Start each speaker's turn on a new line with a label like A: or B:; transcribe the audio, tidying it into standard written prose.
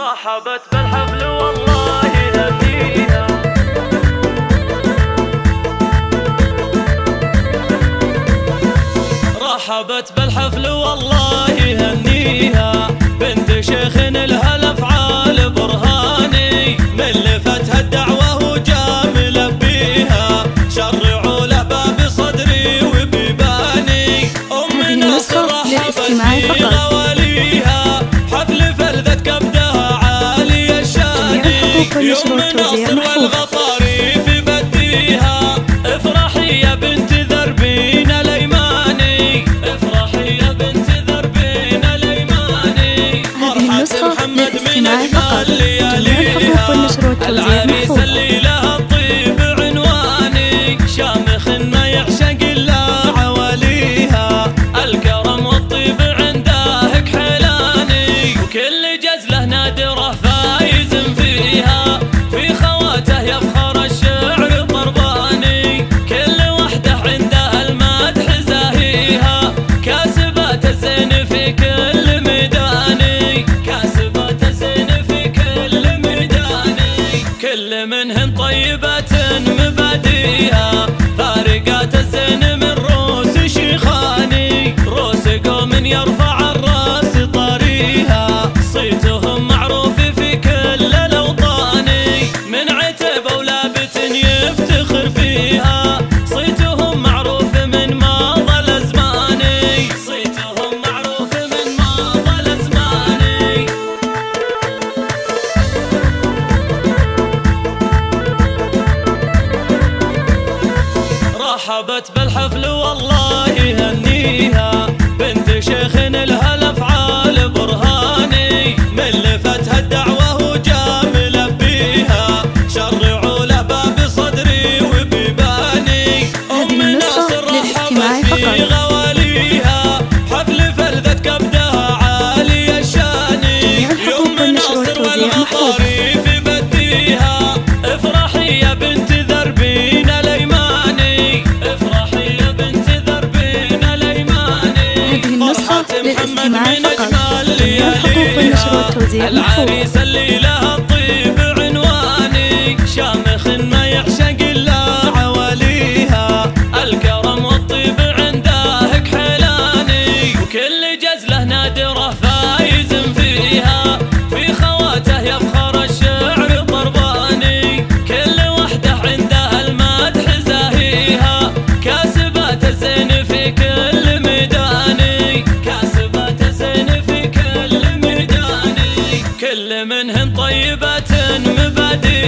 A: رحبت بالحفل والله هنيها، رحبت بالحفل والله هنيها، بنت شيخ لها الافعال برهاني، من لفتها الدعوه وجا ملبيها، شرعوا له باب صدري وبيباني، ام ناصر رحبت في غواليها، حفل فلذت كبدها عالي الشاني، يوم ناصر والغطاري في بديها، افرحي يا بنت ذربين الايماني، افرحي يا بنت ذربين الايماني، فرحة محمد من اجمل لياليها، العريس اللي له الطيب عنواني، شامخ ما يعشق الا عواليها، الكرم والطيب عنده كحلاني، وكل جزله نادره فايز فيها، في خواته يفخر الشعر طرباني، كل وحده عندها المدح زاهيها، كاسبات الزين في كل ميداني، كاسبات الزين في كل ميداني، كل منهن طيبة مباديها، فارقات الزين من روس شيخاني، روس قوم يرفع الراس طاريها، صيتهم معروف في كل الاوطان، من عتب ولابت يفتخر فيها، صيتهم معروف من ماضى الازمان، صيتهم معروف من ماضى الازمان. رحبت بالحفل والله هنيها، بنت شيخ لها الافعال برهاني، من لفتها الدعوه وجا ملبيها، شرعوا له باب صدري وبيباني، ام ناصر رحبت في غواليها، حفل فلذت كبدها عالي الشاني، يوم ناصر والغطاري في بديها، افرحي يا بنت ذربين الايماني، افرحي يا بنت ذربين الايماني، فرحة محمد من اجمل لياليها، العريس اللي له الطيب عنواني، شامخ ما يعشق الا عواليها، الكرم والطيب عنده كحلاني، وكل جزله نادره فايز فيها، في خواته يفخر الشعر طرباني، كل وحده عندها المدح زاهيها، كاسبات الزين في كل ميداني، كاسبات الزين في كل ميداني، كل منهن طيبة مبادئ